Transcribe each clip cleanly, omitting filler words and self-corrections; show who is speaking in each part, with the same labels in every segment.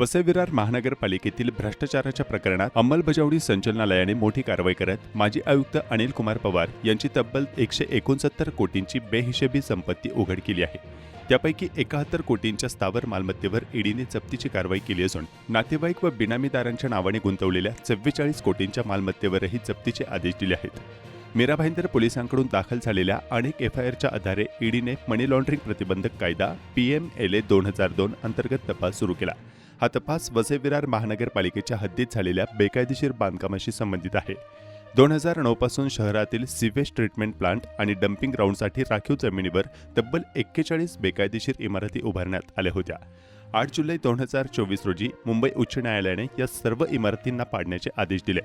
Speaker 1: वसई विरार महानगरपालिकेतील भ्रष्टाचाराच्या प्रकरणात अंमलबजावणी संचालनालयाने मोठी कारवाई करत माजी आयुक्त अनिल कुमार पवार यांची तब्बल 169 कोटींची बेहिशेबी संपत्ती उघड केली आहे। त्यापैकी 71 कोटींच्या स्थावर मालमत्तेवर ईडीने जप्तीची कारवाई केली असून नातेवाईक व बिनामीदारांच्या नावाने गुंतवलेल्या 44 कोटींच्या मालमत्तेवरही जप्तीचे आदेश दिले आहेत। मीरा भाईंदर पोलिसांकडून दाखल झालेल्या अनेक एफआयआरच्या आधारे ईडीने मनी लॉन्ड्रिंग प्रतिबंधक कायदा PMLA 2002 अंतर्गत तपास सुरू केला। हा तपास वसई विरार महानगरपालिकेच्या हद्दीत झालेल्या बेकायदेशीर बांधकामाशी संबंधित आहे। 2009 पासून शहरातील सिवेज ट्रीटमेंट प्लांट आणि डम्पिंग ग्राउंडसाठी राखीव जमिनीवर तब्बल 41 बेकायदेशीर इमारती उभारण्यात आल्या होत्या। 8 जुलै 2024 रोजी मुंबई उच्च न्यायालयाने या सर्व इमारतींना पाडण्याचे आदेश दिले।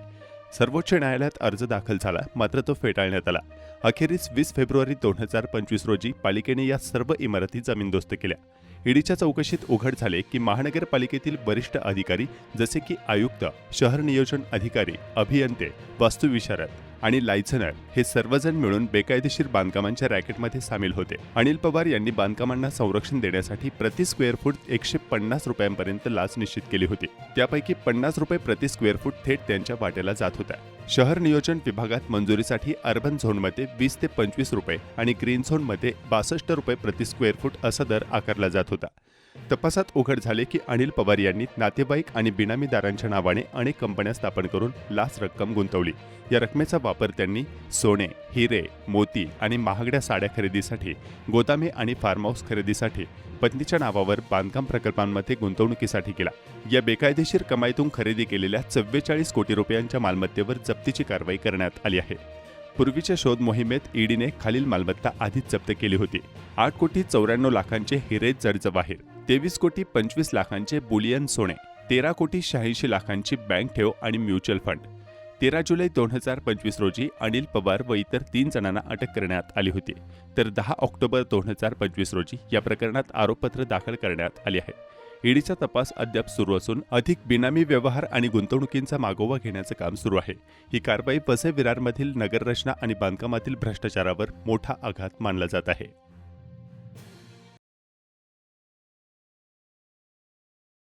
Speaker 1: सर्वोच्च न्यायालयात अर्ज दाखल झाला, मात्र तो फेटाळण्यात आला। अखेरीस 20 फेब्रुवारी 2025 रोजी पालिकेने या सर्व इमारती जमीनदोस्त केल्या। ईडीच्या चौकशीत उघड झाले की महानगरपालिकेतील वरिष्ठ अधिकारी जसे की आयुक्त, शहर नियोजन अधिकारी, अभियंते, वास्तुविशारद आणि लायसनर हे सर्वजण मिळून बेकायदेशीर बांधकामांच्या रॅकेटमध्ये सामील होते। अनिल पवार यांनी बांधकामांना संरक्षण देण्यासाठी प्रति स्क्वेअर फूट 150 रुपयांपर्यंत लाच निश्चित केली होती। त्यापैकी 50 रुपये प्रति स्क्वेअर फूट थेट त्यांच्या वाट्याला जात होता। शहर नियोजन विभागात मंजुरीसाठी अर्बन झोनमध्ये 20 ते 25 रुपये आणि ग्रीन झोनमध्ये 62 रुपये प्रति स्क्वेअर फूट असा दर आकारला जात होता। तपासात उघड झाले की अनिल पवार यांनी नातेवाईक आणि बिनामीदारांच्या नावाने अनेक कंपन्या स्थापन करून लाच रक्कम गुंतवली। या रकमेचा वापर त्यांनी सोने, हिरे, मोती आणि महागड्या साड्या खरेदीसाठी, गोदामे आणि फार्म हाऊस खरेदीसाठी, पत्नीच्या नावावर बांधकाम प्रकल्पांमध्ये गुंतवणुकीसाठी केला। या बेकायदेशीर कमाईतून खरेदी केलेल्या 44 कोटी रुपयांच्या मालमत्तेवर जप्तीची कारवाई करण्यात आली आहे। पूर्वीच्या शोध मोहिमेत ईडीने खालील मालमत्ता आधीच जप्त केली होती। 8 कोटी 94 लाखांचे हिरे जडजवाहीर, 23 कोटी 25 लाखांचे बुलियन सोने, 13 कोटी 86 लाखांची बँक ठेव आणि म्युच्युअल फंड। 13 जुलै 2025 रोजी अनिल पवार व इतर 3 जणांना अटक करण्यात आली होती, तर 10 ऑक्टोबर 2025 रोजी या प्रकरणात आरोपपत्र दाखल करण्यात आले आहे। ईडीचा तपास अद्याप सुरू असून अधिक बिनामी व्यवहार आणि गुंतवणुकींचा मागोवा घेण्याचं काम सुरू आहे। ही कारवाई वसई विरारमधील नगररचना आणि बांधकामातील भ्रष्टाचारावर मोठा आघात मानला जात आहे।